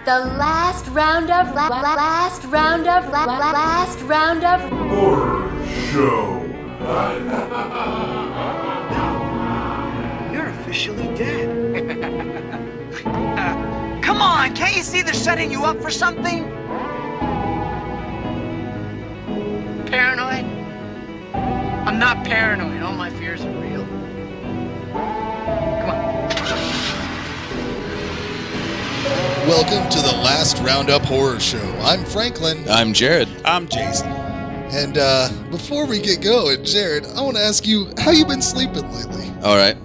The last round of Horror Show. You're officially dead. Come on, can't you see they're setting you up for something? Paranoid? I'm not paranoid. All my fears are real. Come on. Welcome to the Last Roundup Horror Show. I'm Franklin. I'm Jared. I'm Jason. And before we get going, Jared, I want to ask you, how you been sleeping lately? All right.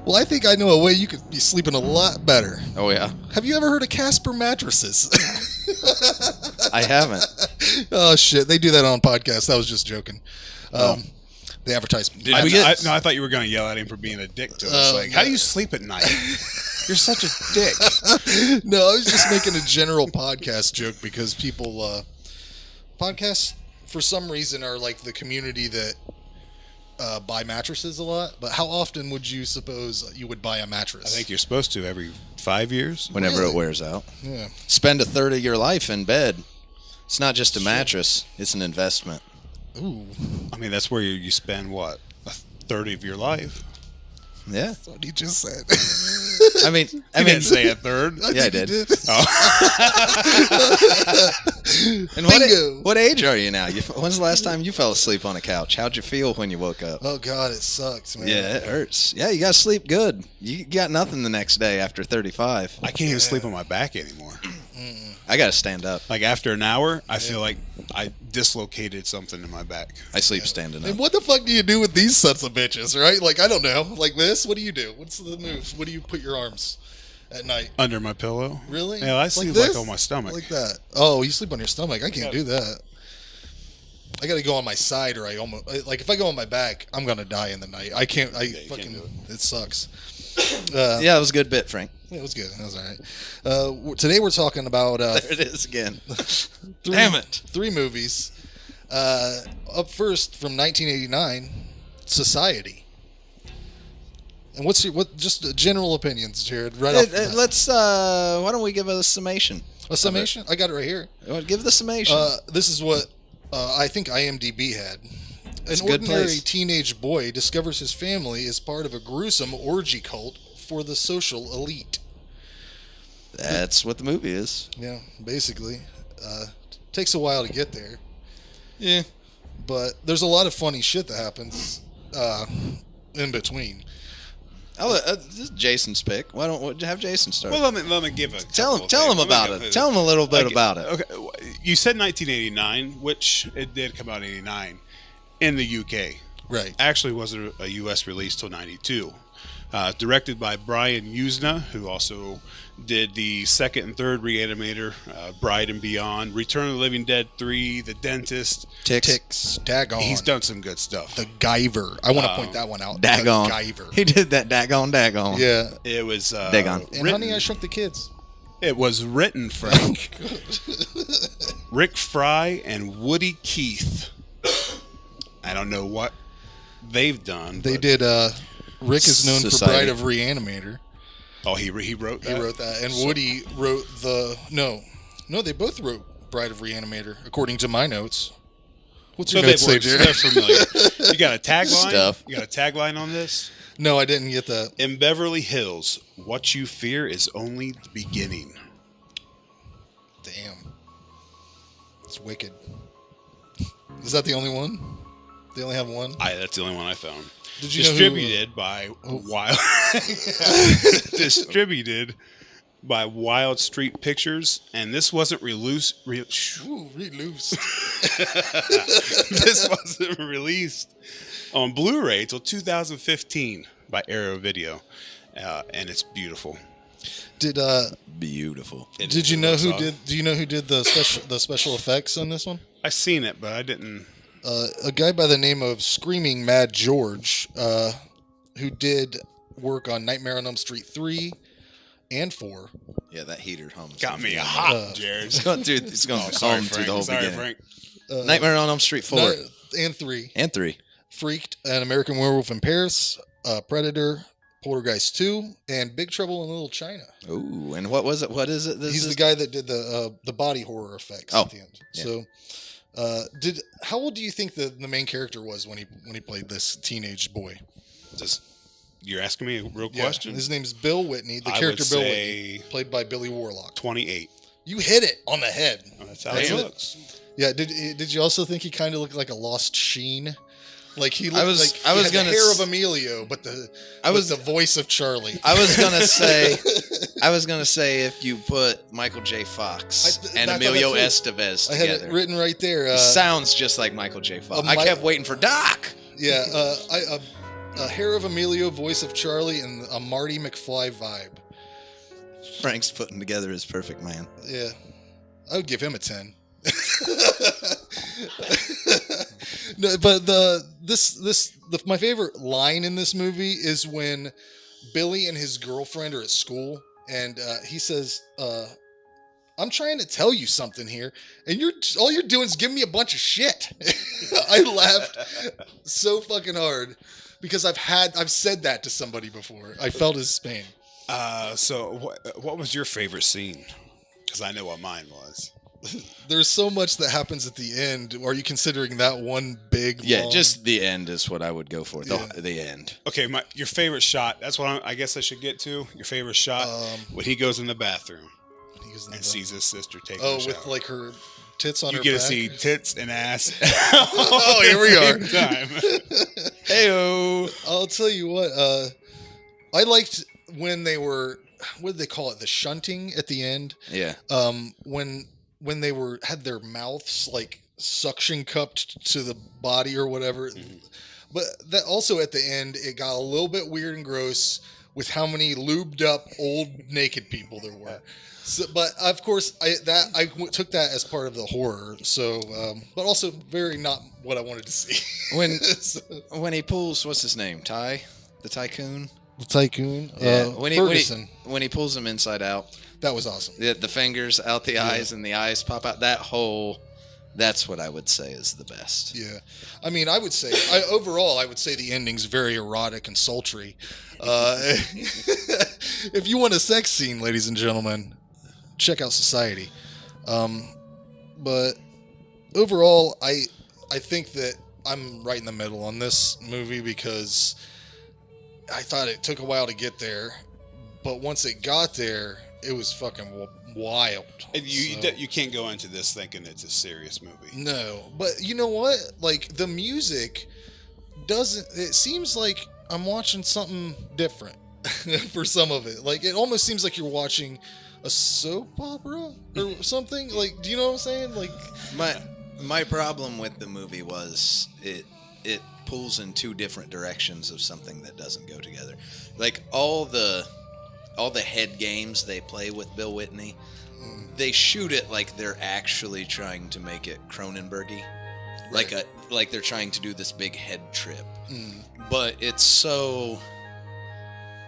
Well, I think I know a way you could be sleeping a lot better. Oh, yeah. Have you ever heard of Casper mattresses? I haven't. Oh, shit. They do that on podcasts. I was just joking. They advertise. I thought you were going to yell at him for being a dick to us. How do you sleep at night? You're such a dick. No, I was just making a general podcast joke because people, podcasts for some reason are like the community that buy mattresses a lot. But how often would you suppose you would buy a mattress? I think you're supposed to every 5 years. Whenever it wears out. Yeah. Spend a third of your life in bed. It's not just a mattress. It's an investment. Ooh. I mean, that's where you spend, what, a third of your life? Yeah. That's what he just said. I mean, I didn't say a third. Yeah, I did. Oh. And Bingo. what age are you now? When's the last time you fell asleep on a couch? How'd you feel when you woke up? Oh, God, it sucks, man. Yeah, it hurts. Yeah, you got to sleep good. You got nothing the next day after 35. I can't even sleep on my back anymore. I got to stand up. Like, after an hour, I feel like I dislocated something in my back. I sleep standing And up. what the fuck do you do with these sons of bitches, right? Like, I don't know. Like this? What do you do? What's the move? What do you put your arms at night? Under my pillow. Really? Yeah, I sleep this? like on my stomach. Like that. Oh, you sleep on your stomach. I can't do that. I got to go on my side or I almost... Like, if I go on my back, I'm going to die in the night. I can't... fucking... It sucks. Yeah, it was a good bit, Frank. It was good. That was all right. Today we're talking about... There it is again. Damn it. 3 movies. Up first, from 1989, Society. And what's just general opinions, Jared? Right off the bat. Let's, why don't we give a summation? A summation? I got it right here. Give the summation. This is what I think IMDb had. That's An a good ordinary place. teenage boy discovers his family is part of a gruesome orgy cult for the social elite. That's what the movie is. Yeah, basically. Takes a while to get there. Yeah. But there's a lot of funny shit that happens in between. This is Jason's pick. Why don't we have Jason start? Well, let me give a... Tell him about it. Tell him a little bit about it. Okay, you said 1989, which it did come out in 89 in the UK. Right. Actually wasn't a US release till 92. Directed by Brian Usna, who also did the second and third Reanimator, Bride and Beyond, Return of the Living Dead 3, The Dentist. Ticks. Daggone. He's done some good stuff. The Guyver. I want to point that one out. Daggone. The Guyver. He did that daggone. Yeah. It was Daggone. And Honey, I Shrunk the Kids. It was written, Frank. Rick Fry and Woody Keith. I don't know what they've done. They did. Rick is known for Bride of Reanimator. Oh, he wrote that? He wrote that. And Woody wrote the... No, they both wrote Bride of Reanimator, according to my notes. What's your notes say, Jared? They're familiar. You got a tagline? Stuff. You got a tagline on this? No, I didn't get that. In Beverly Hills, what you fear is only the beginning. Damn. It's wicked. Is that the only one? They only have one? That's the only one I found. Did you Distributed by Wild Street Pictures, and this wasn't released. Released. This wasn't released on Blu-ray till 2015 by Arrow Video, and it's beautiful. Beautiful. Did you know who did? Do you know who did the special effects on this one? I seen it, but I didn't. A guy by the name of Screaming Mad George, who did work on Nightmare on Elm Street 3 and 4. Yeah, that heater hums. Got me hot, Jared. It's going through the whole beginning. Frank. Nightmare on Elm Street 4. And 3. And 3. Freaked, An American Werewolf in Paris, Predator, Poltergeist 2, and Big Trouble in Little China. Ooh, and what was it? What is it? He's the guy that did the body horror effects at the end. Yeah. So, how old do you think the main character was when he played this teenage boy? You're asking me a real question? His name's Bill Whitney. The I character would Bill say Whitney, played by Billy Warlock. 28. You hit it on the head. Oh, that's how he looks. Yeah. Did you also think he kind of looked like a lost Sheen? Like he looked I was the gonna hair of Emilio, but the voice of Charlie. I was gonna say if you put Michael J. Fox and Emilio Estevez I had together, it written right there. it sounds just like Michael J. Fox. I kept waiting for Doc. Yeah, a hair of Emilio, voice of Charlie, and a Marty McFly vibe. Frank's putting together his perfect man. Yeah, I would give him a 10. No, but my favorite line in this movie is when Billy and his girlfriend are at school, and he says, "I'm trying to tell you something here, and all you're doing is giving me a bunch of shit." I laughed so fucking hard because I've said that to somebody before. I felt his pain. So what was your favorite scene? Because I know what mine was. There's so much that happens at the end. Are you considering that one big? Yeah, long... just the end is what I would go for. The end. Okay, your favorite shot. That's what I guess I should get to. Your favorite shot when he goes in the bathroom and sees his sister taking a shower. With like her tits on her back. You get to see tits and ass. Oh, here we are. Heyo. I'll tell you what. I liked when they were. What did they call it? The shunting at the end. Yeah. When they had their mouths like suction cupped to the body or whatever. Mm-hmm. But that also at the end, it got a little bit weird and gross with how many lubed up old naked people there were. So, but of course, I took that as part of the horror. So, but also very not what I wanted to see. When he pulls, what's his name? The tycoon. The tycoon. Yeah. Ferguson. When he pulls him inside out. That was awesome. The fingers out the eyes and the eyes pop out. That's what I would say is the best. Yeah. I mean, overall, I would say the ending's very erotic and sultry. If you want a sex scene, ladies and gentlemen, check out Society. But overall, I think that I'm right in the middle on this movie because I thought it took a while to get there. But once it got there, it was fucking wild. And you can't go into this thinking it's a serious movie. No, but you know what? Like the music it seems like I'm watching something different for some of it. Like it almost seems like you're watching a soap opera or something. Like, do you know what I'm saying? Like my problem with the movie was it pulls in two different directions of something that doesn't go together. Like all the head games they play with Bill Whitney, they shoot it like they're actually trying to make it Cronenberg-y. Right. Like they're trying to do this big head trip. But it's so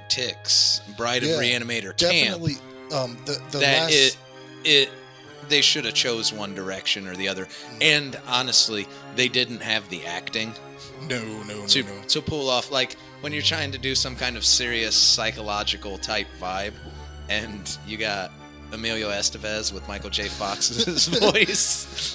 Ticks, Bride of Reanimator definitely, camp that they should have chose one direction or the other. And honestly, they didn't have the acting. No. To pull off, like when you're trying to do some kind of serious psychological type vibe, and you got Emilio Estevez with Michael J. Fox's voice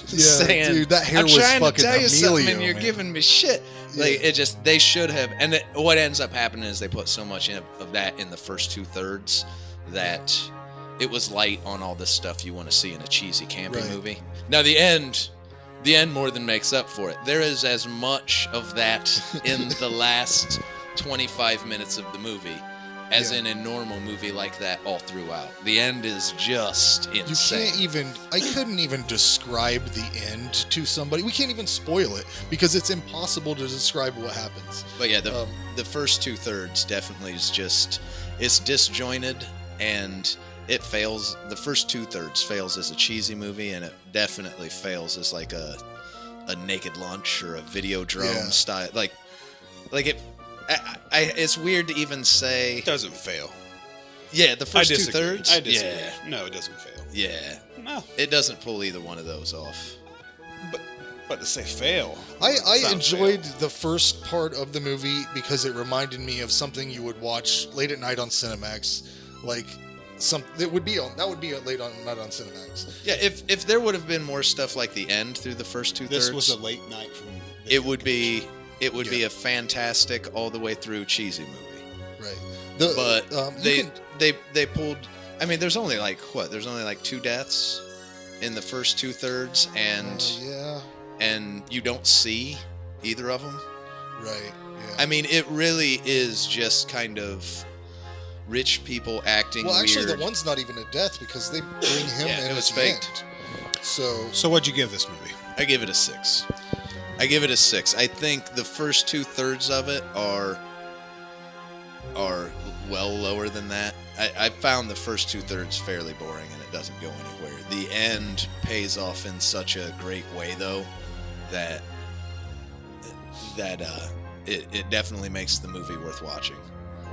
saying, dude, that hair I'm was trying fucking to tell you Emilio, something and you're man. giving me shit. Like they should have, and what ends up happening is they put so much of that in the first 2/3 that it was light on all this stuff you want to see in a cheesy campy movie. Now the end more than makes up for it. There is as much of that in the last 25 minutes of the movie as in a normal movie like that all throughout. The end is just insane. I couldn't even describe the end to somebody. We can't even spoil it because it's impossible to describe what happens. But yeah, the first 2/3 definitely is just, it's disjointed and it fails. The first 2/3 fails as a cheesy movie, and it definitely fails as like a Naked Lunch or a Videodrome style. Like it. It's weird to even say. It doesn't fail. Yeah, the first 2/3. I disagree. Yeah. No, it doesn't fail. Yeah. No. It doesn't pull either one of those off. But But to say fail. I enjoyed the first part of the movie because it reminded me of something you would watch late at night on Cinemax, like that would be late on night on Cinemax. Yeah, if there would have been more stuff like the end through the first two thirds, this was a late night from. It would be a fantastic all the way through cheesy movie. Right. But they pulled. I mean, there's only like 2 deaths in the first 2/3, and you don't see either of them. Right. Yeah. I mean, it really is just kind of rich people acting weird. Well, actually, the one's not even a death because they bring him in. It was at the faked. end. So what'd you give this movie? I give it a 6. I think the first 2/3 of it are well lower than that. I found the first 2/3 fairly boring, and it doesn't go anywhere. The end pays off in such a great way, though, that it definitely makes the movie worth watching.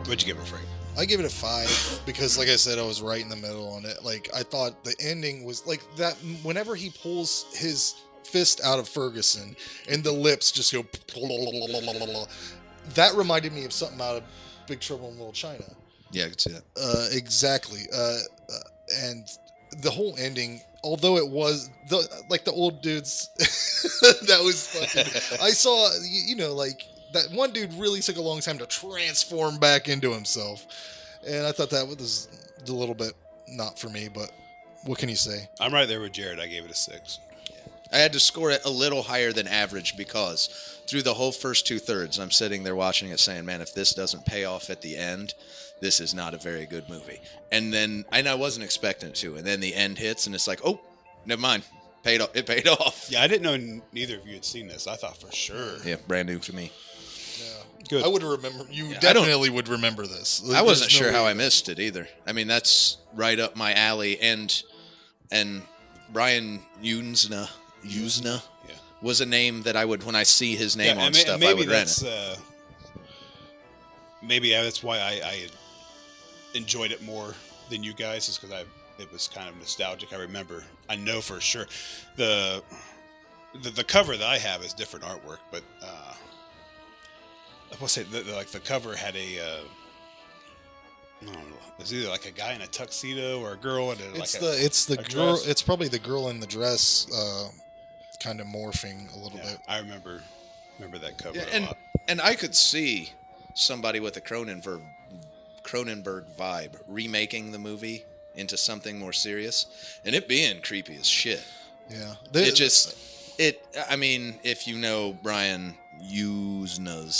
What'd you give it, Frank? I give it a 5 because, like I said, I was right in the middle on it. Like, I thought the ending was like that. Whenever he pulls his fist out of Ferguson and the lips just go, that reminded me of something out of Big Trouble in Little China. Yeah, I could see that. Exactly. And the whole ending, although it was the old dudes, that was fucking. I saw, like that one dude really took a long time to transform back into himself, and I thought that was a little bit not for me. But what can you say? I'm right there with Jared. I gave it a 6. I had to score it a little higher than average because through the whole first 2/3, I'm sitting there watching it saying, man, if this doesn't pay off at the end, this is not a very good movie. And I wasn't expecting it to. And then the end hits and it's like, oh, never mind. It paid off. Yeah, I didn't know neither of you had seen this. I thought for sure. Yeah, brand new to me. Yeah. Good. I would remember. You definitely would remember this. I wasn't sure how I missed it either. I mean, that's right up my alley. And Brian Usna was a name that I would, when I see his name on stuff, I would rent it. Maybe that's why I enjoyed it more than you guys, is because it was kind of nostalgic. I know for sure the cover that I have is different artwork, but I will say the cover had a I don't know, it was either like a guy in a tuxedo or a girl in it's the girl dress. It's probably the girl in the dress kind of morphing a little bit. I remember that cover a and lot. And I could see somebody with a Cronenberg vibe remaking the movie into something more serious, and it being creepy as shit. Yeah, I mean, if you know Brian Usna.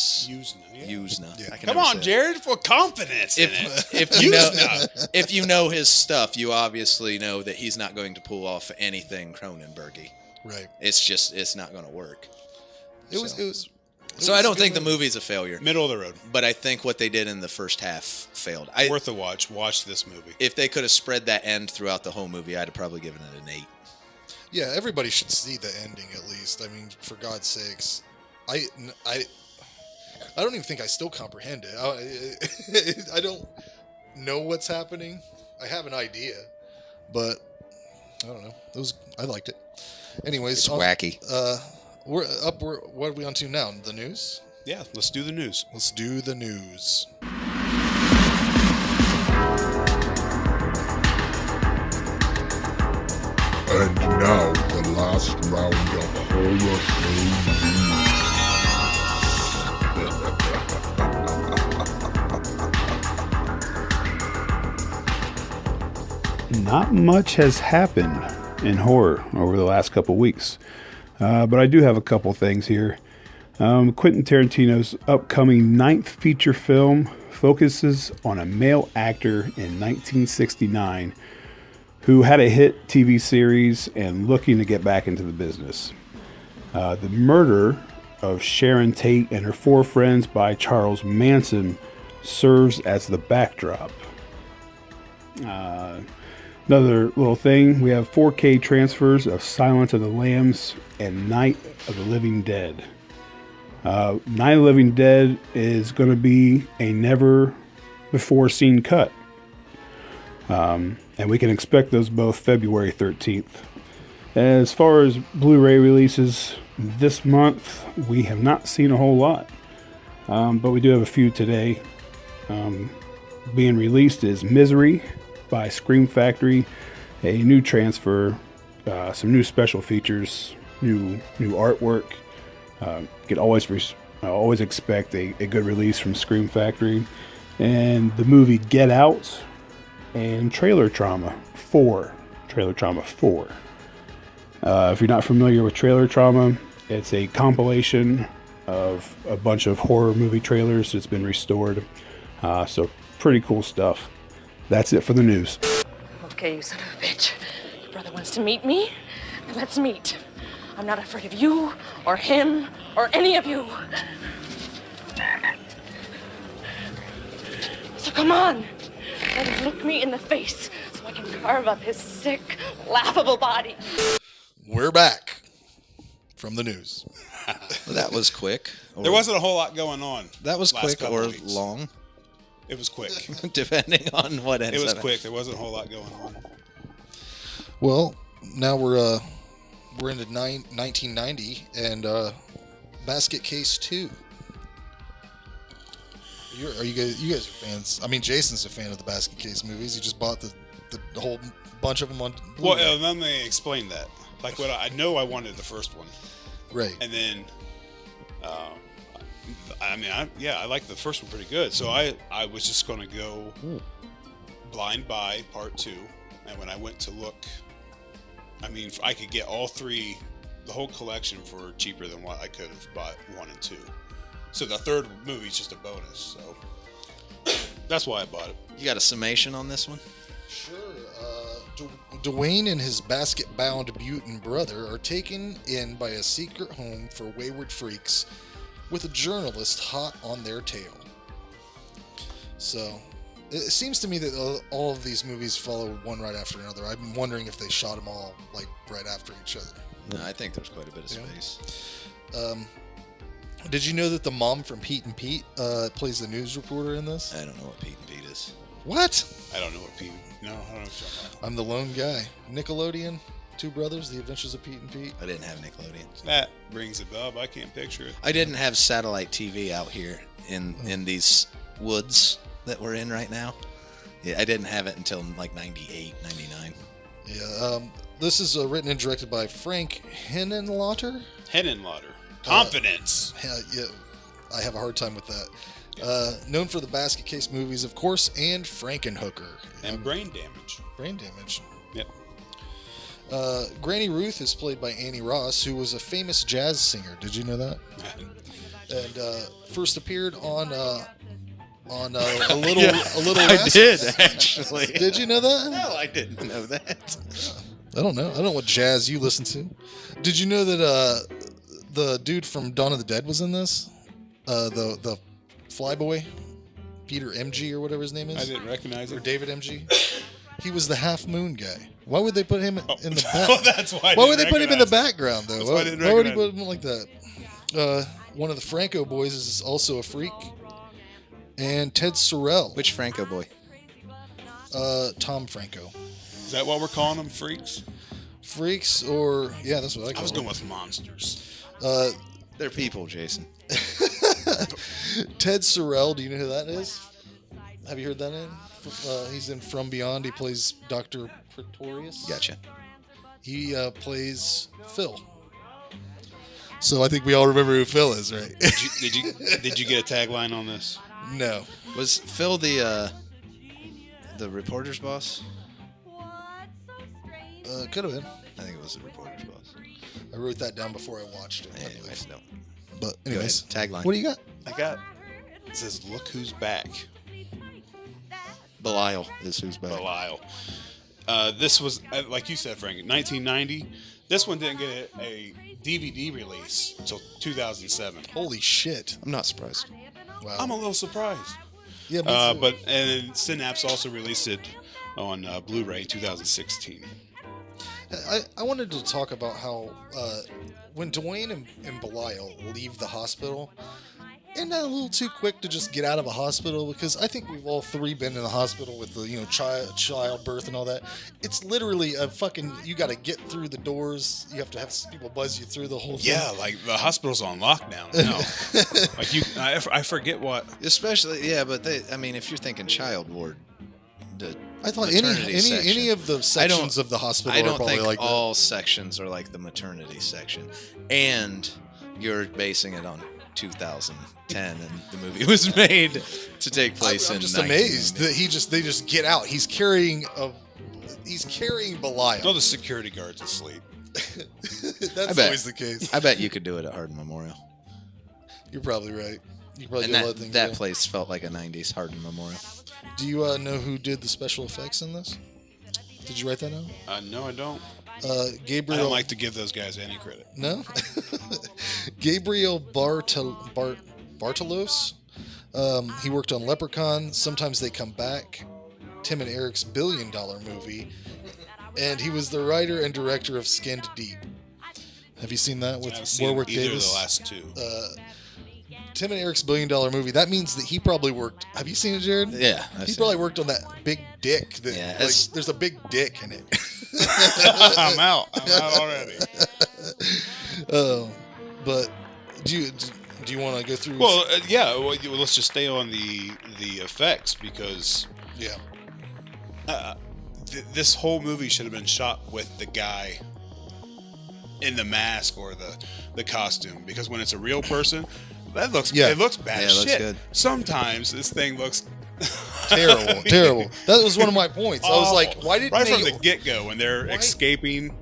Yeah. Come on, Jared, for confidence in it. If you know his stuff, you obviously know that he's not going to pull off anything Cronenberg-y. Right. It's not going to work. So I don't think the movie's a failure. Middle of the road. But I think what they did in the first half failed. Worth a watch. Watch this movie. If they could have spread that end throughout the whole movie, I'd have probably given it an 8. Yeah, everybody should see the ending at least. I mean, for God's sakes. I don't even think I still comprehend it. I don't know what's happening. I have an idea, but I don't know. I liked it. Anyways, it's wacky. We're up. What are we on to now? The news? Yeah, let's do the news. Let's do the news. And now the last round of horror show news. Not much has happened in horror over the last couple weeks. But I do have a couple things here. Quentin Tarantino's upcoming 9th feature film focuses on a male actor in 1969 who had a hit TV series and looking to get back into the business. The murder of Sharon Tate and her 4 friends by Charles Manson serves as the backdrop. Another little thing, we have 4K transfers of Silence of the Lambs and Night of the Living Dead. Night of the Living Dead is going to be a never-before-seen cut. And we can expect those both February 13th. As far as Blu-ray releases, This month, we have not seen a whole lot, but we do have a few today. Being released is Misery by Scream Factory, a new transfer, some new special features, new artwork. You could always expect a good release from Scream Factory. And the movie Get Out and Trailer Trauma 4. If you're not familiar with Trailer Trauma, it's a compilation of a bunch of horror movie trailers that's been restored. So pretty cool stuff. That's it for the news. Okay, you son of a bitch. Your brother wants to meet me? Then let's meet. I'm not afraid of you, or him, or any of you. So come on. Let him look me in the face so I can carve up his sick, laughable body. We're back from the news. That was quick. There wasn't a whole lot going on. That was last quick couple or weeks. long, It was quick. depending on what ends It was up. quick. There wasn't a whole lot going on. Well, now we're into 1990 and Basket Case 2. You guys are fans? I mean, Jason's a fan of the Basket Case movies. He just bought the whole bunch of them on Blu-ray. Well, let me explain that. Like, what I know, I wanted the first one, Right. and then, I like the first one pretty good. So I was just going to go blind buy part 2, and when I went to look, I mean, I could get all 3, the whole collection for cheaper than what I could have bought 1 and 2. So the third movie is just a bonus. So that's why I bought it. You got a summation on this one? Sure. Dwayne and his basket-bound mutant brother are taken in by a secret home for wayward freaks with a journalist hot on their tail. So, it seems to me that all of these movies follow one right after another. I'm wondering if they shot them all like right after each other. No, I think there's quite a bit of space. Did you know that the mom from Pete and Pete plays the news reporter in this? I don't know what Pete and Pete is. What? I don't know what Pete. No, I don't know what you're talking about. I'm the lone guy. Nickelodeon, Two Brothers, The Adventures of Pete and Pete. I didn't have Nickelodeon. That rings a bell, but I can't picture it. I didn't have satellite TV out here in these woods that we're in right now. Yeah, I didn't have it until like 98, 99. Yeah, this is written and directed by Frank Henenlotter. Henenlotter. Confidence. Yeah, I have a hard time with that. Known for the Basket Case movies, of course, and Frankenhooker. And brain damage. Brain damage. Yep. Granny Ruth is played by Annie Ross, who was a famous jazz singer. Did you know that? And first appeared on a little. I Rascals. did actually. Did you know that? No, I didn't know that. I don't know. I don't know what jazz you listen to. Did you know that the dude from Dawn of the Dead was in this? The Flyboy, Peter MG or whatever his name is. I didn't recognize Or it. David MG. He was the Half Moon guy. Why would they put him in the back? Oh, that's why. Why would they put him in the background though? That's why I didn't Why would he recognize put him like that? One of the Franco boys is also a freak, and Ted Sorrell. Which Franco boy? Tom Franco. Is that what we're calling them? Freaks? Freaks, or yeah, that's what I call I was them. going with monsters. They're people, Jason. Ted Sorrell, do you know who that is? Have you heard that name? He's in From Beyond. He plays Dr. Pretorius. Gotcha. He plays Phil. So I think we all remember who Phil is, right? Did you get a tagline on this? No. Was Phil the reporter's boss? Could have been. I think it was the reporter's boss. I wrote that down before I watched it. I believe. Anyways, no. But Go anyways, ahead. Tagline. what do you got? I got. It says, "Look who's back." Belial is who's back. Belial. This was, like you said, Frank, 1990. This one didn't get a DVD release until 2007. Holy shit! I'm not surprised. Wow. I'm a little surprised. Yeah, And Synapse also released it on Blu-ray in 2016. I wanted to talk about how when Dwayne and Belial leave the hospital, isn't that a little too quick to just get out of a hospital? Because I think we've all three been in the hospital with the childbirth and all that. It's literally a fucking, you got to get through the doors. You have to have people buzz you through the whole thing. Yeah, like the hospital's on lockdown now. Like I forget what. Especially, but if you're thinking child ward, I thought maternity section. any of the sections of the hospital I are don't probably think like all sections are like the maternity section. And you're basing it on 2010 and the movie was made to take place I'm in just 1990. amazed that they just get out. He's carrying Belial. All the security guards asleep. That's always the case. I bet you could do it at Hardin Memorial. You're probably right. You probably And do a lot of things. that yeah. place felt like a 90s Hardin Memorial. Do you know who did the special effects in this? Did you write that down? No, I don't. Gabriel. I don't like to give those guys any credit. No? Gabriel Bartalos. He worked on Leprechaun. Sometimes They Come Back. Tim and Eric's $1 billion movie. And he was the writer and director of Skinned Deep. Have you seen that with I haven't seen Warwick either Davis? of the last two. Tim and Eric's $1 billion movie. That means that he probably worked. Have you seen it, Jared? Yeah. He probably worked on that big dick. There's a big dick in it. I'm out. I'm out already. But do you want to go through? Well, let's just stay on the effects because this whole movie should have been shot with the guy in the mask or the costume, because when it's a real person, it looks bad Yeah, as it looks shit. good. Sometimes this thing looks terrible. That was one of my points. I was like, why didn't right they? from the get-go when they're escaping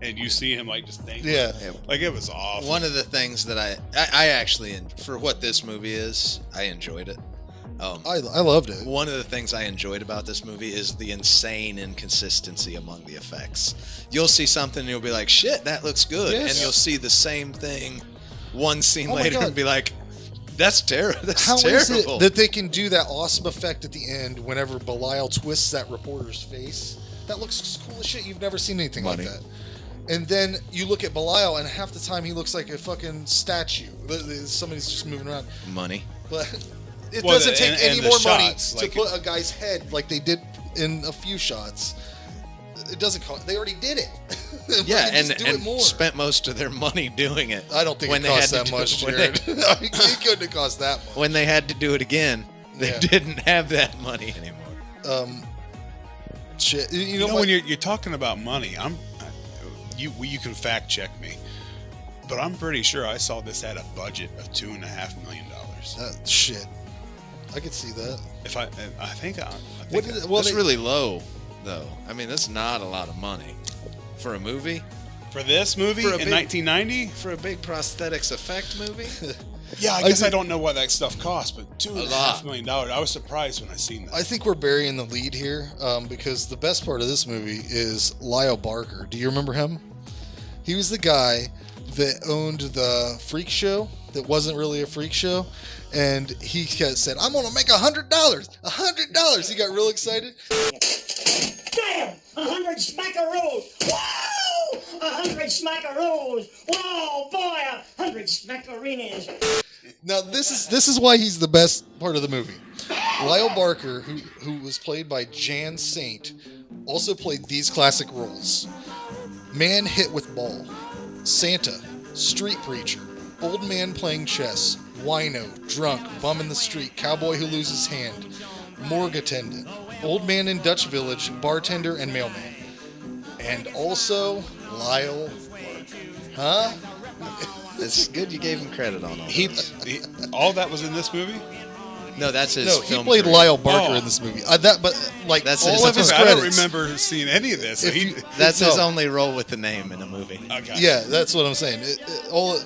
and you see him like just dangling. Yeah. Like it was awful. One of the things that I actually, for what this movie is, I enjoyed it. I loved it. One of the things I enjoyed about this movie is the insane inconsistency among the effects. You'll see something and you'll be like, shit, that looks good. Yes. And you'll see the same thing one scene Oh my later God. and be like, that's terrible. That's How terrible. is it that they can do that awesome effect at the end whenever Belial twists that reporter's face? That looks cool as shit. You've never seen anything Money. like that. And then you look at Belial, and half the time he looks like a fucking statue. Somebody's just moving around. Money. But it Well, doesn't take and any the more shots, money like- to put a guy's head like they did in a few shots. It doesn't cost. They already did it. Yeah, Just do it and more. spent most of their money doing it. I don't think when it they cost had that to do much, it- when they- Jared. It couldn't have cost that much. When they had to do it again, they Yeah. didn't have that money anymore. Shit. You You know know, what? when you're talking about money, you can fact check me, but I'm pretty sure I saw this at a budget of $2.5 million. Shit. I could see that. I think What did it, well, That's they- really low, though. I mean, that's not a lot of money for a movie. for this movie For a in big- 1990. For a big prosthetics effect movie? Yeah, I I guess I think- don't know what that stuff cost, but lot. $2.5 million. I was surprised when I seen that. I think we're burying the lead here because the best part of this movie is Lyle Barker. Do you remember him? He was the guy that owned the freak show that wasn't really a freak show. And he said, I'm going to make $100. $100. He got real excited. Damn! 100 smackaroos! Wow! 100 smackaroos! Wow, boy! 100 smackarinas! Now, this is why he's the best part of the movie. Lyle Barker, who was played by Jan Saint, also played these classic roles. Man hit with ball, Santa, street preacher, old man playing chess, wino, drunk, bum in the street, cowboy who loses hand, morgue attendant, old man in Dutch village, bartender, and mailman. And also Lyle Barker. Huh? It's good you gave him credit on all that. All that was in this movie. No, that's his No, he film played career. Lyle Barker Oh. in this movie. That's That's all his- of his I don't credits. remember seeing any of this. So If he, you- That's his No. only role with the name in a movie. okay. Yeah, that's what I'm saying.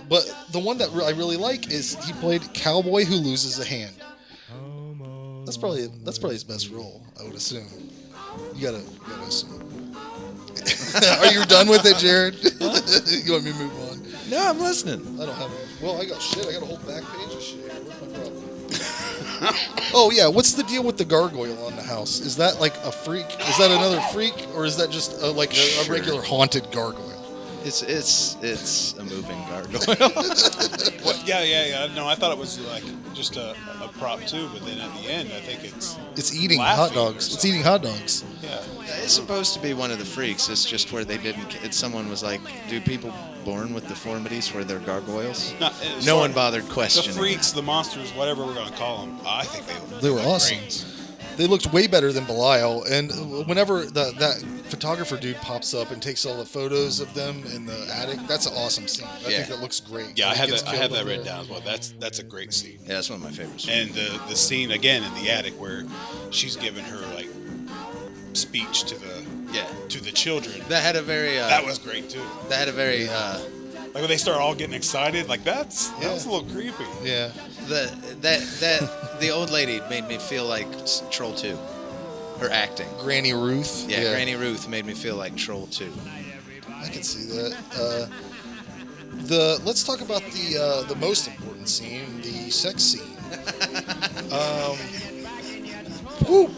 But the one that I really like is he played cowboy who loses a hand. That's probably his best role, I would assume. You gotta assume. Are you done with it, Jared? You want me to move on? No, I'm listening. I don't have it. Well, I got a whole back page of shit. What's my problem? Oh yeah, what's the deal with the gargoyle on the house? Is that like a freak? Is that another freak, or is that just a regular haunted gargoyle? It's a moving gargoyle. Yeah. No, I thought it was like just a prop too, but then at the end, I think It's eating laughing hot dogs. It's eating hot dogs. Yeah. It's supposed to be one of the freaks. It's just where they didn't. Someone was like, "Do people born with deformities where they're gargoyles?" No one bothered questioning. The freaks, the monsters, whatever we're going to call them. I think They were awesome. Great. They looked way better than Belial. And whenever that photographer dude pops up and takes all the photos of them in the attic, that's an awesome scene. I think that looks great. Yeah, I When he have gets that. I have killed that over written there. down as well. That's a great scene. Yeah, that's one of my favorites. And the scene again in the attic where she's giving her like speech to the children. That had a very. That was great too. That had a very. Like when they start all getting excited, like that was a little creepy. Yeah. The old lady made me feel like Troll 2. Her acting. Granny Ruth. Yeah, Granny Ruth made me feel like Troll 2. I can see that. Let's talk about the most important scene, the sex scene. Woo.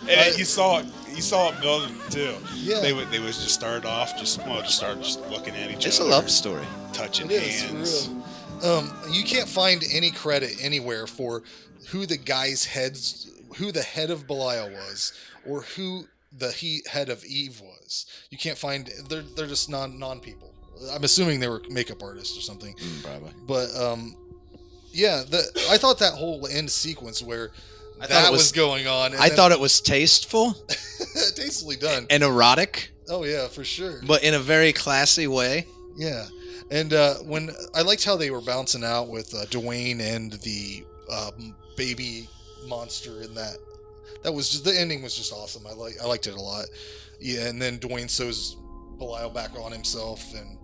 And you saw it building too. Yeah. They was just started off just looking at each other. It's a love story. Touching It is, hands. for real. You can't find any credit anywhere for who the head of Belial was, or who the head of Eve was. You can't find. They're just non people. I'm assuming they were makeup artists or something. Probably. But yeah, I thought that whole end sequence where that was going on. I thought it was tasteful. Tastefully done. And erotic. Oh yeah, for sure. But in a very classy way. Yeah, and when I liked how they were bouncing out with Dwayne and the baby monster in that. That was just, the ending was just awesome. I liked it a lot. Yeah, and then Dwayne sews Belial back on himself, and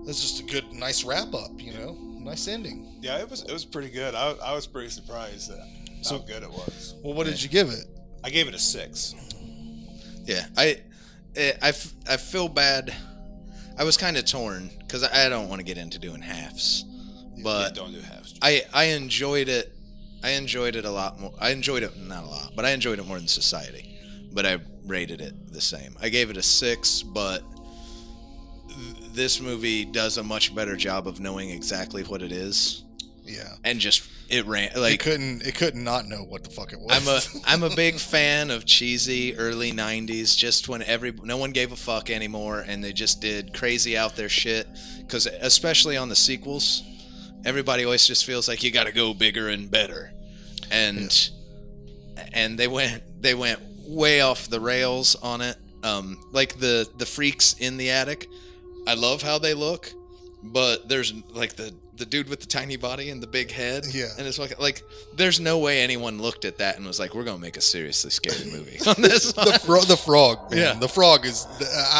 it's just a good, nice wrap up. Nice ending. Yeah, it was pretty good. I was pretty surprised at how good it was. Well, what did you give it? I gave it a 6. Yeah, I feel bad. I was kind of torn because I don't want to get into doing halves, but don't do halves. I enjoyed it. I enjoyed it a lot more. I enjoyed it not a lot, but I enjoyed it more than Society. But I rated it the same. I gave it a 6, but this movie does a much better job of knowing exactly what it is. Yeah, and just it ran like it couldn't not know what the fuck it was. I'm a big fan of cheesy early 90s, just when no one gave a fuck anymore and they just did crazy out there shit, because especially on the sequels, everybody always just feels like you got to go bigger and better, and they went way off the rails on it. Like the freaks in the attic, I love how they look, but there's like the dude with the tiny body and the big head. Yeah. And it's like there's no way anyone looked at that and was like, we're going to make a seriously scary movie on this. the frog, man. Yeah. The frog is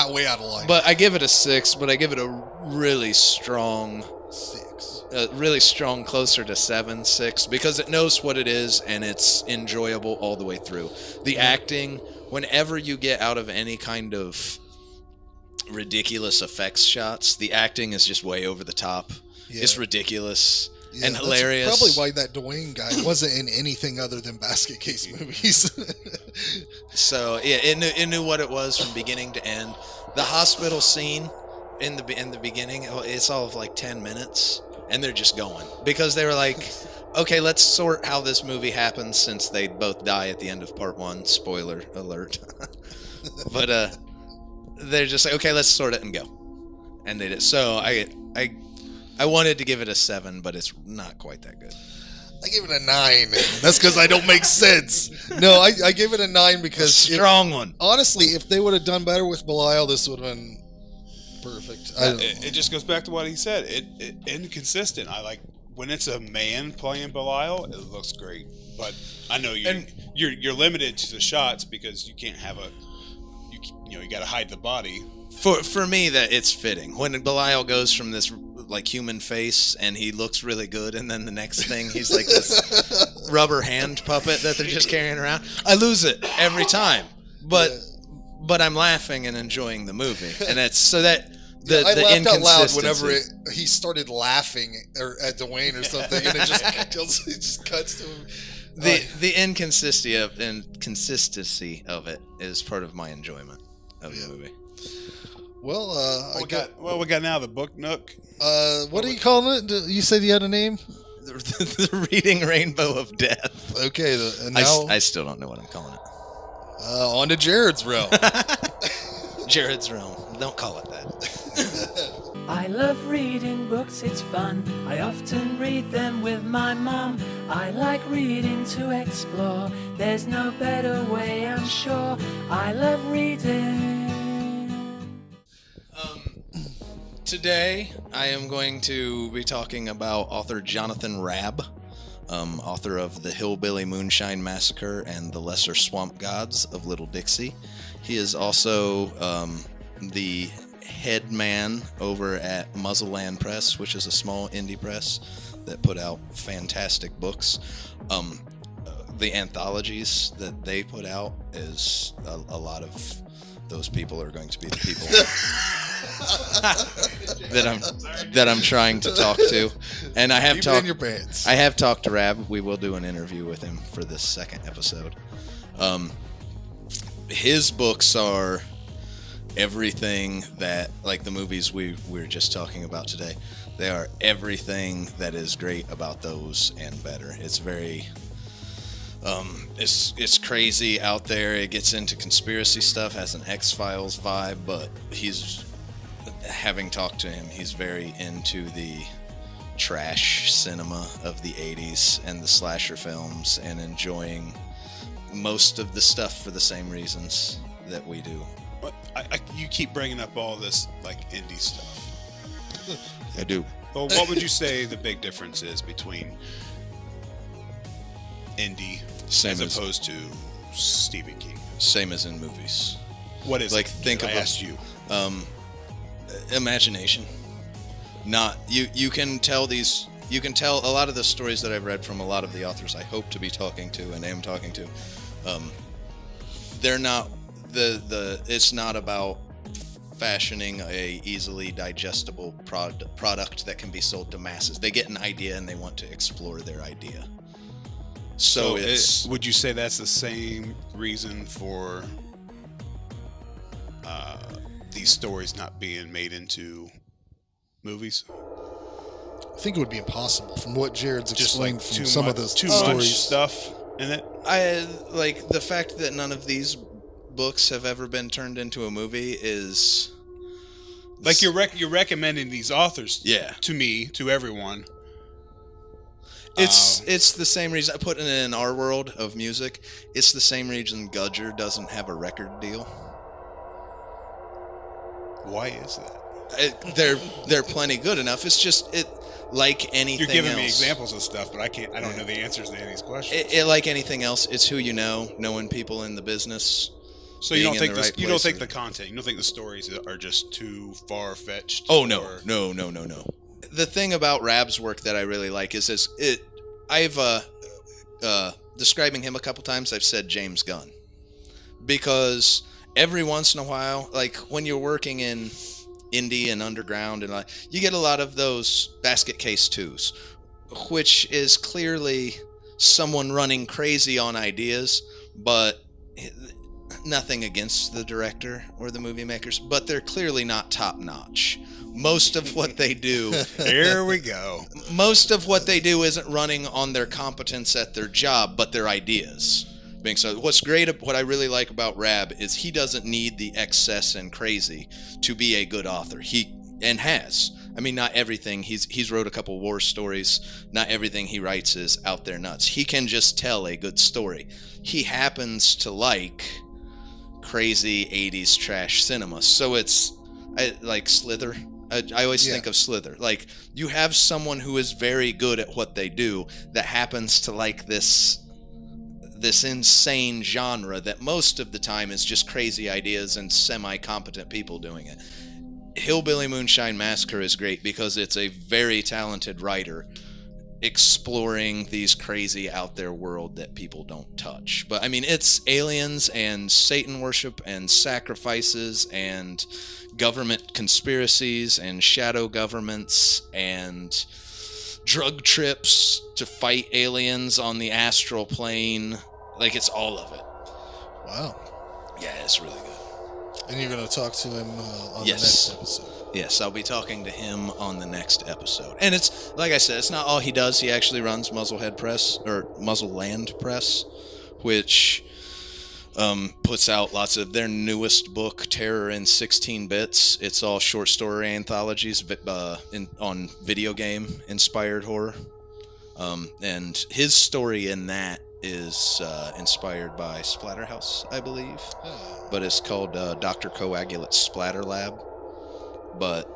way out of line. But I give it a 6, but I give it a really strong 6. Really strong, closer to 7, 6, because it knows what it is and it's enjoyable all the way through. The acting, whenever you get out of any kind of ridiculous effects shots, the acting is just way over the top. Yeah. It's ridiculous Yeah, and hilarious. That's probably why that Dwayne guy wasn't in anything other than basket case movies. So yeah, it knew what it was from beginning to end. The hospital scene in the beginning, it's all of like 10 minutes, and they're just going because they were like, okay, let's sort how this movie happens since they both die at the end of part 1. Spoiler alert. But they're just like, okay, let's sort it and go, and they did. So I wanted to give it a 7, but it's not quite that good. I gave it a 9. That's because I don't make sense. No, I gave it a 9 because strong one. Honestly, if they would have done better with Belial, this would have been perfect. It just goes back to what he said. It inconsistent. I like when it's a man playing Belial. It looks great, but I know you're limited to the shots because you can't have you got to hide the body. For me, that it's fitting when Belial goes from this like human face and he looks really good, and then the next thing he's like this rubber hand puppet that they're just carrying around. I lose it every time, but I'm laughing and enjoying the movie, and it's so that I laughed out loud whenever he started laughing at Dwayne or something, and it just cuts to him. The inconsistency of it is part of my enjoyment of the movie. Well, we got now the Book Nook. what are you calling it? You said you had a name? The Reading Rainbow of Death. Okay, and now I still don't know what I'm calling it. on to Jared's realm. Jared's Realm. Don't call it that. I love reading books, it's fun. I often read them with my mom. I like reading to explore. There's no better way, I'm sure. I love reading. Today, I am going to be talking about author Jonathan Raab, author of The Hillbilly Moonshine Massacre and The Lesser Swamp Gods of Little Dixie. He is also the head man over at Muzzleland Press, which is a small indie press that put out fantastic books. The anthologies that they put out is a lot of those people are going to be the people that I'm trying to talk to, and I have Keep it in your pants. I have talked to Raab. We will do an interview with him for this second episode. His books are everything that, like the movies we were just talking about today, they are everything that is great about those and better. It's very it's crazy out there. It gets into conspiracy stuff, has an X-Files vibe, but having talked to him, he's very into the trash cinema of the 80s and the slasher films and enjoying most of the stuff for the same reasons that we do. You keep bringing up all this like indie stuff. I do. Well, what would you say the big difference is between indie as opposed to Stephen King? Same as in movies. What is like? It? Think of I asked you. Imagination. Not you can tell these. You can tell a lot of the stories that I've read from a lot of the authors I hope to be talking to and am talking to. They're not it's not about fashioning a easily digestible product that can be sold to masses. They get an idea and they want to explore their idea. So would you say that's the same reason for these stories not being made into movies? I think it would be impossible from what Jared's explained like from some of those too stories. much stuff in it. I like the fact that none of these books have ever been turned into a movie is like you're recommending these authors to me, to everyone. It's the same reason I put it in our world of music. It's the same reason Gudger doesn't have a record deal. Why is that? They're plenty good enough. It's just like anything else. You're giving me examples of stuff, but I don't know the answers to any of these questions. Like anything else, it's who you know, knowing people in the business. So you don't think you don't think the content, you don't think the stories are just too far fetched? Oh no. The thing about Raab's work that I really like is I've describing him a couple times. I've said James Gunn, because every once in a while, like when you're working in indie and underground, and you get a lot of those basket case 2s, which is clearly someone running crazy on ideas, but nothing against the director or the movie makers, but they're clearly not top notch. Most of what they do here we go. Most of what they do isn't running on their competence at their job, but their ideas. So what I really like about Raab is he doesn't need the excess and crazy to be a good author. Not everything. He's wrote a couple war stories. Not everything he writes is out there nuts. He can just tell a good story. He happens to like crazy 80s trash cinema. So it's like Slither. I always think of Slither. Like, you have someone who is very good at what they do that happens to like this insane genre that most of the time is just crazy ideas and semi-competent people doing it. Hillbilly Moonshine Massacre is great because it's a very talented writer exploring these crazy out there world that people don't touch. But it's aliens and Satan worship and sacrifices and government conspiracies and shadow governments and drug trips to fight aliens on the astral plane. Like, it's all of it. Wow. Yeah, it's really good. And you're going to talk to him on the Yes. next episode. Yes, I'll be talking to him on the next episode. And it's, like I said, it's not all he does. He actually runs Muzzleland Press, which puts out lots of their newest book, Terror in 16 Bits. It's all short story anthologies on video game inspired horror. And his story in that is inspired by Splatterhouse, I believe. But it's called Dr. Coagulate's Splatter Lab. But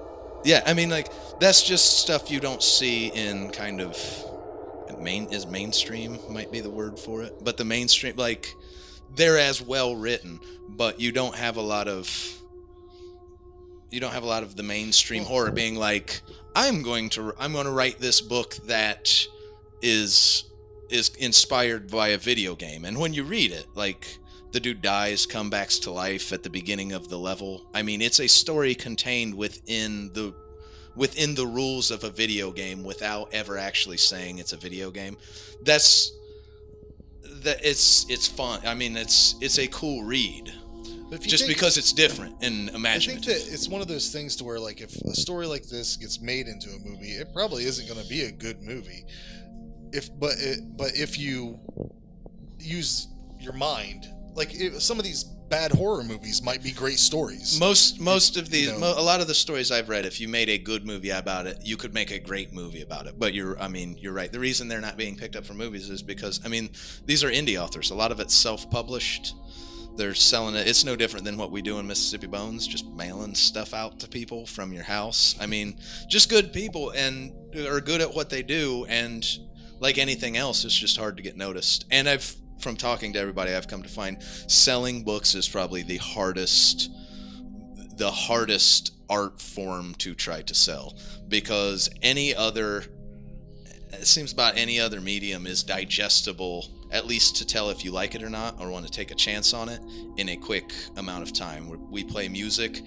yeah, I mean, like, that's just stuff you don't see in kind of mainstream might be the word for it. But the mainstream, like, they're as well written, but you don't have a lot of the mainstream horror being like, I'm going to write this book that is inspired by a video game. And when you read it, like, the dude dies, comes back to life at the beginning of the level. I mean, it's a story contained within the rules of a video game without ever actually saying it's a video game. It's fun. I mean, it's a cool read. Just because it's different and imaginative. I think that it's one of those things to where, like, if a story like this gets made into a movie, it probably isn't going to be a good movie. But if you use your mind, like, some of these bad horror movies might be great stories. Most of these, a lot of the stories I've read, if you made a good movie about it, you could make a great movie about it. But you're right. The reason they're not being picked up for movies is because, I mean, these are indie authors. A lot of it's self-published. They're selling it. It's no different than what we do in Mississippi Bones, just mailing stuff out to people from your house. I mean, just good people and are good at what they do. And like anything else, it's just hard to get noticed. And from talking to everybody, I've come to find selling books is probably the hardest art form to try to sell, because it seems about any other medium is digestible, at least to tell if you like it or not, or want to take a chance on it in a quick amount of time. We play music.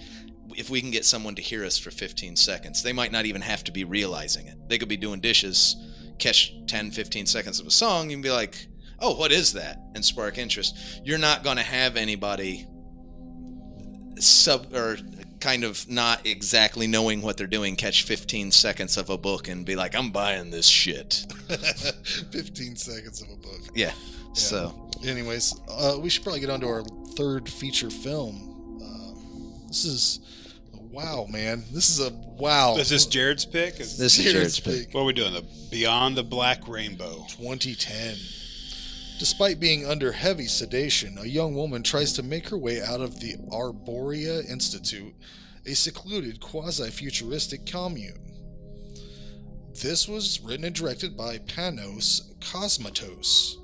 If we can get someone to hear us for 15 seconds, they might not even have to be realizing it. They could be doing dishes, catch 10, 15 seconds of a song, and be like, oh, what is that? And spark interest. You're not going to have anybody kind of not exactly knowing what they're doing catch 15 seconds of a book and be like, I'm buying this shit. 15 seconds of a book. Yeah. So anyways, we should probably get on to our third feature film. This is wow, man. This is a wow. Is this Jared's pick? This is Jared's pick. What are we doing? The Beyond the Black Rainbow. 2010. Despite being under heavy sedation, a young woman tries to make her way out of the Arborea Institute, a secluded quasi-futuristic commune. This was written and directed by Panos Cosmatos.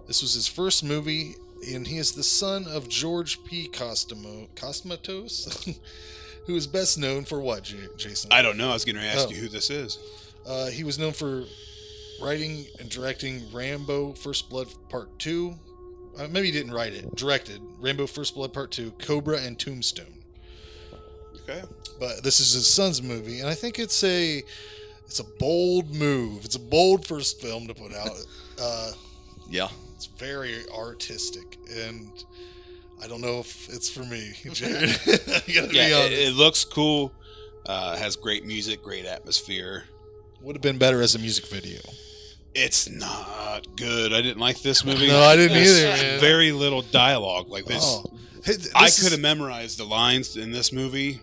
This was his first movie, and he is the son of George P. Cosmatos, who is best known for what, Jason? I don't know. I was going to ask you who this is. He was known for writing and directing Rambo First Blood Part 2. Maybe he didn't write it. Directed Rambo First Blood Part 2, Cobra, and Tombstone. Okay. But this is his son's movie, and I think it's a bold move. It's a bold first film to put out. Yeah. It's very artistic, and I don't know if it's for me, Jared. It looks cool. Has great music, great atmosphere. Would have been better as a music video. It's not good. I didn't like this movie. No, I didn't either, man. Very little dialogue. Like this. Oh. I could have memorized the lines in this movie.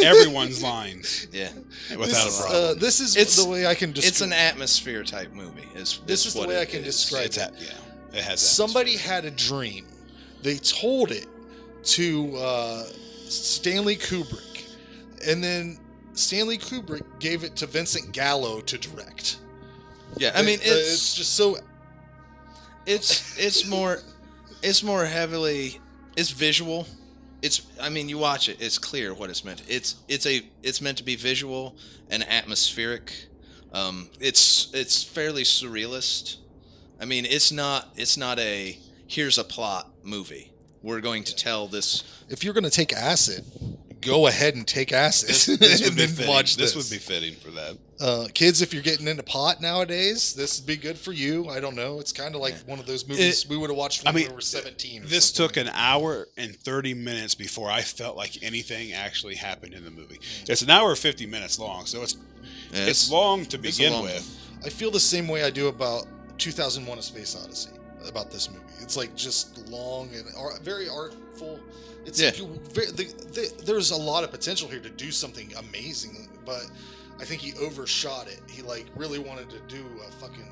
Everyone's lines. Yeah. Without a problem. This is the way I can describe it. It's an atmosphere type movie. This is the way I can describe it. It has Somebody had a dream. They told it to Stanley Kubrick. And then Stanley Kubrick gave it to Vincent Gallo to direct. Yeah, I mean, it's just so. It's more heavily. It's visual. You watch it. It's clear what it's meant. It's meant to be visual and atmospheric. It's fairly surrealist. I mean, it's not a here's a plot movie. We're going to tell this. If you're going to take acid, go ahead and take acid This would and be then fitting. watch This this. would be fitting for that. Kids, if you're getting into pot nowadays, this would be good for you. I don't know. It's kind of like one of those movies we would have watched when we were 17. This took an hour and 30 minutes before I felt like anything actually happened in the movie. It's an hour 50 minutes long, so it's long to begin with. I feel the same way I do about 2001: A Space Odyssey. About this movie, it's like just long and very artful. It's there's a lot of potential here to do something amazing, but I think he overshot it. He like really wanted to do a fucking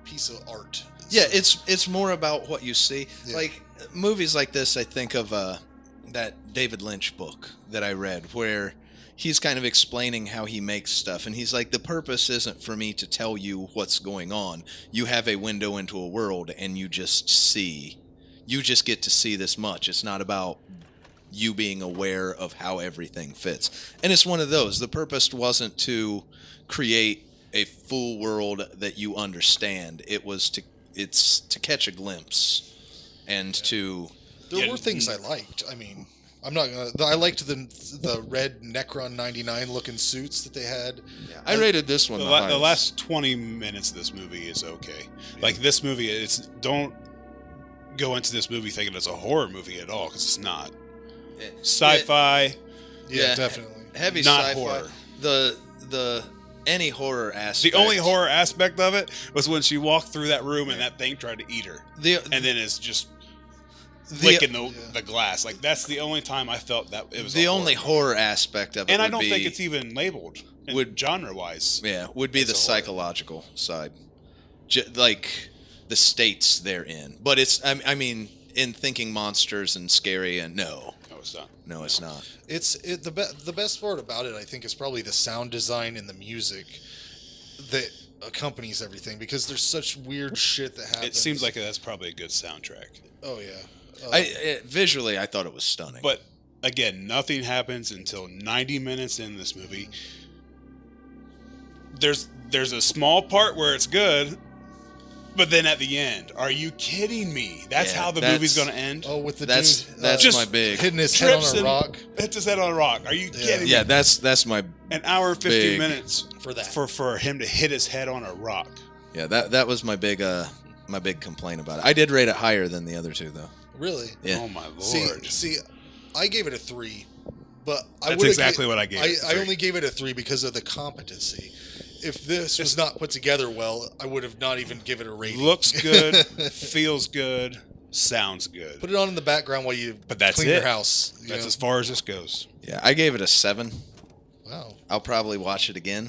piece of art. Yeah, it's more about what you see. Yeah. Like movies like this, I think of that David Lynch book that I read where he's kind of explaining how he makes stuff, and he's like, the purpose isn't for me to tell you what's going on. You have a window into a world, and you just get to see this much. It's not about you being aware of how everything fits. And it's one of those. The purpose wasn't to create a full world that you understand. It's to catch a glimpse and to... There were things I liked. I mean... I'm not gonna. I liked the red Necron 99 looking suits that they had. Yeah, I rated this one. The last 20 minutes of this movie is okay. Like this movie, don't go into this movie thinking it's a horror movie at all, because it's not. Sci-fi. Yeah, definitely. Heavy not sci-fi. Horror. The any horror aspect. The only horror aspect of it was when she walked through that room and that thing tried to eat her, and then it's just. Licking the glass. Like that's the only time I felt that it was the only horror aspect of it. And I don't think it's even labeled genre wise. Yeah, would be the psychological side. Like the states they're in. But it's I mean in thinking monsters and scary and no it's not. No, it's not. The best part about it I think is probably the sound design and the music that accompanies everything, because there's such weird shit that happens. It seems like that's probably a good soundtrack. Oh yeah. Visually, I thought it was stunning. But again, nothing happens until 90 minutes in this movie. There's a small part where it's good, but then at the end, are you kidding me? That's how the movie's going to end. Oh, with the that's just my big hitting his head on a rock. Hits his head on a rock. Are you kidding me? Yeah, that's my an hour and 15 minutes for that for him to hit his head on a rock. Yeah, that was my big complaint about it. I did rate it higher than the other two though. Really? Yeah. Oh my lord! See, I gave it a 3, but that's exactly what I gave. I only gave it a 3 because of the competency. If this was not put together well, I would have not even given it a rating. Looks good, feels good, sounds good. Put it on in the background while you clean your house. That's as far as this goes. Yeah, I gave it a 7. Wow. I'll probably watch it again.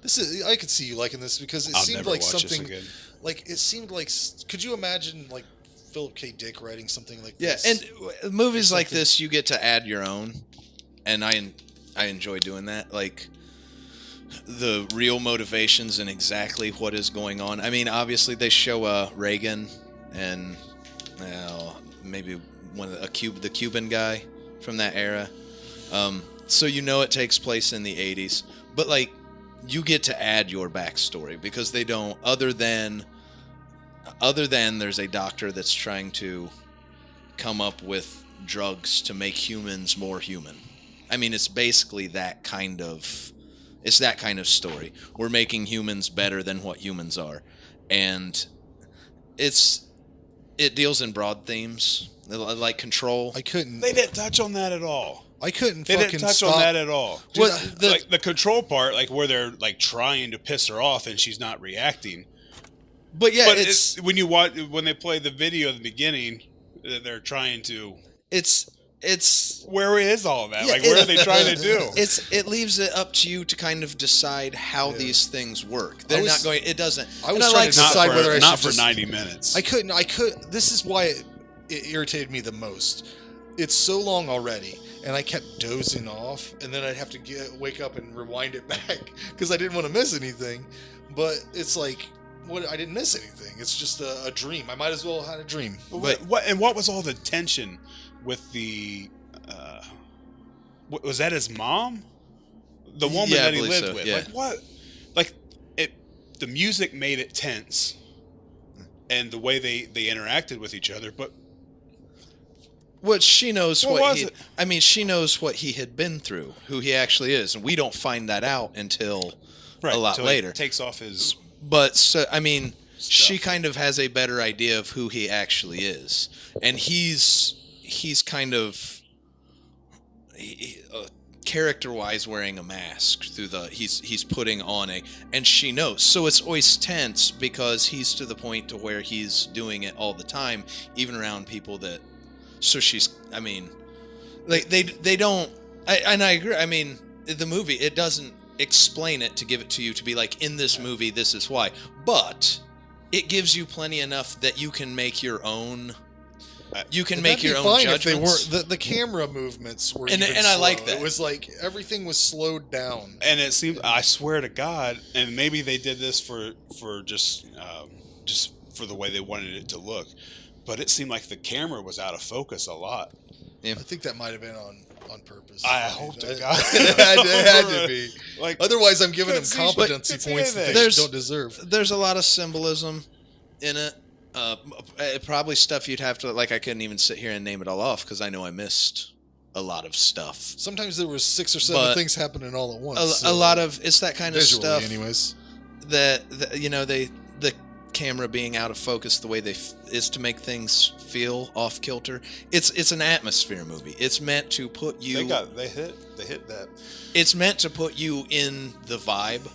I could see you liking this because it seemed like something. Like it seemed like. Could you imagine like Philip K. Dick writing something like this? Yeah, and movies like this, you get to add your own, and I enjoy doing that. Like the real motivations and exactly what is going on. I mean, obviously they show Reagan and maybe the Cuban guy from that era. So you know it takes place in the 80s, but like you get to add your backstory because they don't. Other than there's a doctor that's trying to come up with drugs to make humans more human. I mean, it's basically that kind of story. We're making humans better than what humans are. And it deals in broad themes like control. They didn't touch on that at all. I couldn't They fucking didn't touch stop. on that at all. Dude, Like the control part, like where they're like trying to piss her off and she's not reacting. But yeah, But it's when they play the video at the beginning, they're trying to. It's where is all that? Like what are they trying to do? It leaves it up to you to kind of decide how these things work. They're not going. It doesn't. I was trying to decide whether I not should for 90 minutes. I couldn't. This is why it irritated me the most. It's so long already, and I kept dozing off, and then I'd have to wake up and rewind it back because I didn't want to miss anything. But it's like, I didn't miss anything. It's just a dream. I might as well have had a dream. But what was all the tension with the? Was that his mom? The woman that he lived with. Yeah. Like what? Like the music made it tense, and the way they interacted with each other. But What she knows What was it? I mean, she knows what he had been through, who he actually is, and we don't find that out until a lot later. He takes off his. But so I mean, she kind of has a better idea of who he actually is, and he's kind of character-wise wearing a mask through the he's putting on and she knows, so it's always tense because he's to the point to where he's doing it all the time, even around people that. So she's, I mean, like they don't, and I agree. I mean, the movie, it doesn't explain it to give it to you to be like, in this movie, this is why, but it gives you plenty enough that you can make your own. You can make your own judgments. If they weren't, the camera movements were and I like that. It was like everything was slowed down. And it seemed, I swear to God, and maybe they did this for just for the way they wanted it to look, but it seemed like the camera was out of focus a lot. Yeah. I think that might have been on purpose. I hope to God. It had to be. Like, otherwise, I'm giving them competency points that they don't deserve. There's a lot of symbolism in it. Probably stuff you'd have to, like, I couldn't even sit here and name it all off because I know I missed a lot of stuff. Sometimes there was 6 or 7 things happening all at once. A lot of, it's that kind of stuff. Anyways. That you know, the camera being out of focus the way is to make things feel off kilter. It's an atmosphere movie. It's meant to put you. They hit that. It's meant to put you in the vibe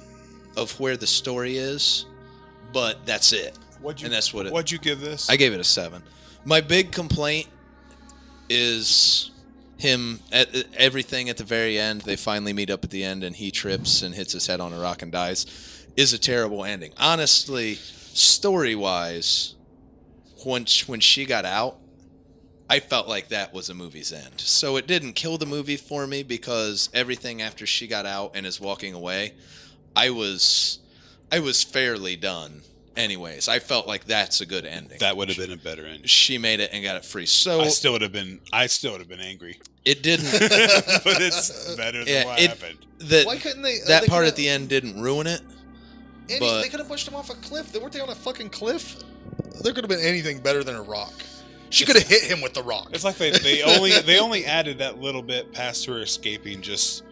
of where the story is, but that's it. What'd you give this? I gave it a 7. My big complaint is him at everything at the very end. They finally meet up at the end, and he trips and hits his head on a rock and dies. Is a terrible ending. Honestly, story-wise, when she got out, I felt like that was a movie's end. So it didn't kill the movie for me because everything after she got out and is walking away, I was fairly done. Anyways, I felt like that's a good ending. That would have been a better ending. She made it and got it free. So I still would have been angry. It didn't, but it's better than what happened. Why couldn't they? That part at the end didn't ruin it. They could have pushed him off a cliff. Weren't they on a fucking cliff? There could have been anything better than a rock. She could have hit him with the rock. It's like they only added that little bit past her escaping just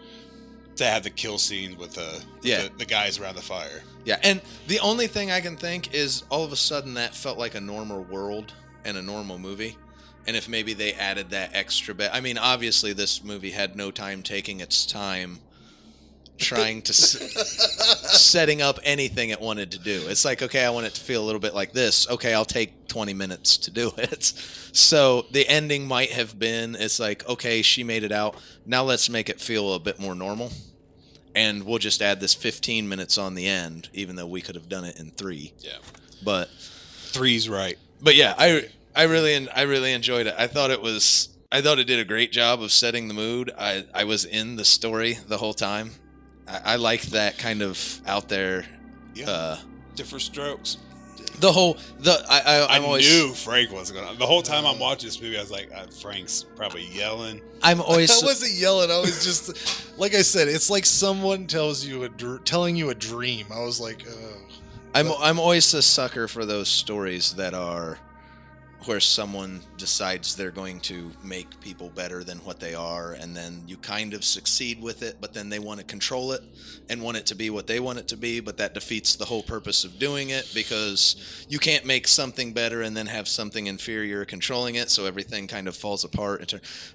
to have the kill scene with the guys around the fire. Yeah, and the only thing I can think is all of a sudden that felt like a normal world and a normal movie. And if maybe they added that extra bit. I mean, obviously this movie had no time taking its time trying to setting up anything it wanted to do. It's like, okay, I want it to feel a little bit like this. Okay, I'll take 20 minutes to do it. So the ending might have been, it's like, okay, she made it out. Now let's make it feel a bit more normal. And we'll just add this 15 minutes on the end, even though we could have done it in 3. Yeah. But 3's right. But yeah, I really enjoyed it. I thought it did a great job of setting the mood. I was in the story the whole time. I liked that kind of out there. Yeah. Different strokes. I knew Frank wasn't gonna. The whole time I'm watching this movie, I was like, Frank's probably yelling. I wasn't yelling. I was just, like I said, it's like someone telling you a dream. I was like, I'm always a sucker for those stories that are where someone decides they're going to make people better than what they are, and then you kind of succeed with it, but then they want to control it and want it to be what they want it to be, but that defeats the whole purpose of doing it because you can't make something better and then have something inferior controlling it, so everything kind of falls apart.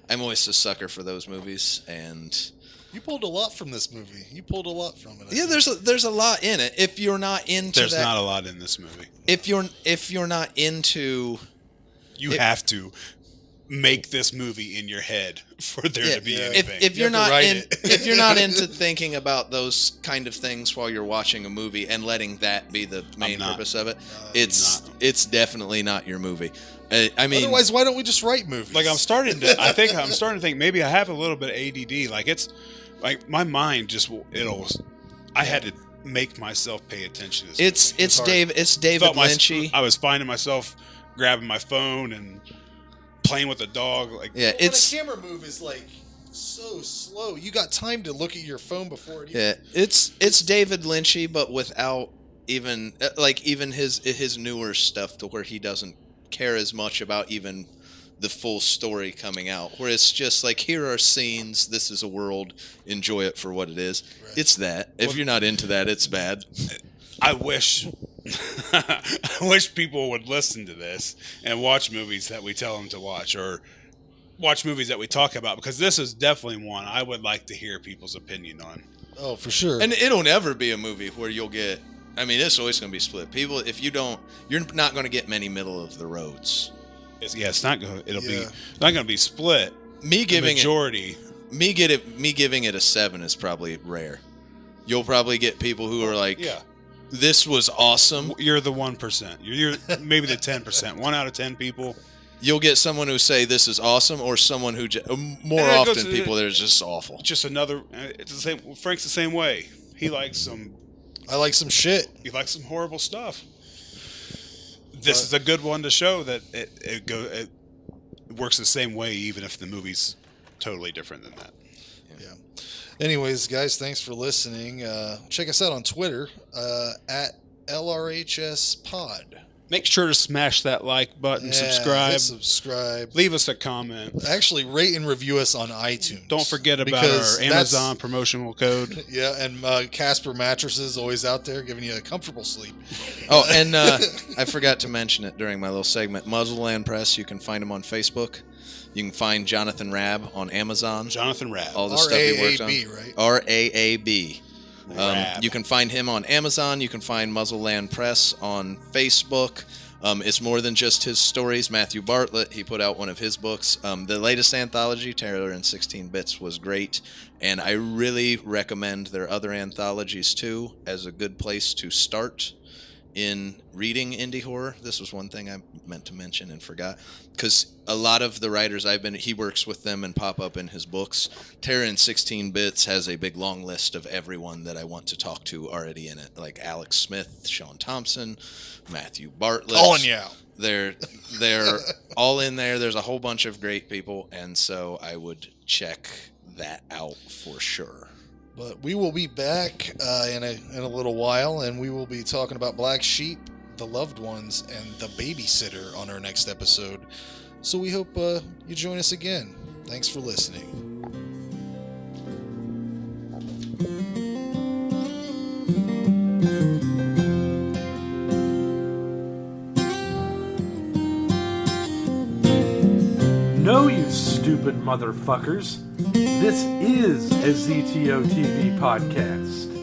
I'm always a sucker for those movies, and you pulled a lot from this movie. You pulled a lot from it. Yeah, there's a lot in it. If you're not into there's not a lot in this movie. If you're not into You have to make this movie in your head for there to be anything. If you're not into thinking about those kind of things while you're watching a movie and letting that be the main purpose of it, it's definitely not your movie. I mean, otherwise, why don't we just write movies? Like I'm starting to think maybe I have a little bit of ADD. Like it's like my mind I had to make myself pay attention to this movie. It's David Lynchy. I was finding myself grabbing my phone and playing with the dog. Like, when a camera move is like so slow, you got time to look at your phone before it. It's David Lynchy, but without even his newer stuff, to where he doesn't care as much about even the full story coming out. Where it's just like, here are scenes, this is a world, enjoy it for what it is. Right. It's that. If you're not into that, it's bad. I wish people would listen to this and watch movies that we tell them to watch, or watch movies that we talk about, because this is definitely one I would like to hear people's opinion on. Oh, for sure. And it'll never be a movie where you'll get, I mean, it's always going to be split. People, if you don't, you're not going to get many middle of the roads. It's not going to, be not going to be split. Me giving majority. Me giving it a 7 is probably rare. You'll probably get people who are like, this was awesome. You're the 1%. You're maybe the 10%. 1 out of 10 people. You'll get someone who say this is awesome, or someone who more often people that are just awful. Just another. It's the same. Frank's the same way. He likes some. I like some shit. He likes some horrible stuff. This is a good one to show that it works the same way, even if the movie's totally different than that. Yeah. Anyways, guys, thanks for listening. Check us out on Twitter at LRHS Pod. Make sure to smash that like button, subscribe. Leave us a comment. Actually, rate and review us on iTunes. Don't forget about our Amazon promotional code. Yeah, and Casper Mattresses always out there giving you a comfortable sleep. Oh, and I forgot to mention it during my little segment. Muzzleland Press, you can find him on Facebook. You can find Jonathan Raab on Amazon. Jonathan Raab. All the stuff he works on. R-A-A-B, right? R-A-A-B. You can find him on Amazon. You can find Muzzleland Press on Facebook. It's more than just his stories. Matthew Bartlett, he put out one of his books. The latest anthology, Terror in 16 Bits, was great. And I really recommend their other anthologies, too, as a good place to start in reading indie horror. This was one thing I meant to mention and forgot, because a lot of the writers he works with them and pop up in his books. Terror in 16 Bits has a big long list of everyone that I want to talk to already in it, like Alex Smith, Sean Thompson, Matthew Bartlett. Calling you out. They're all in there. There's a whole bunch of great people, and so I would check that out for sure. But we will be back in a little while, and we will be talking about Black Sheep, The Loved Ones, and The Babysitter on our next episode. So we hope you join us again. Thanks for listening. No, you stupid motherfuckers. This is a ZTO TV podcast.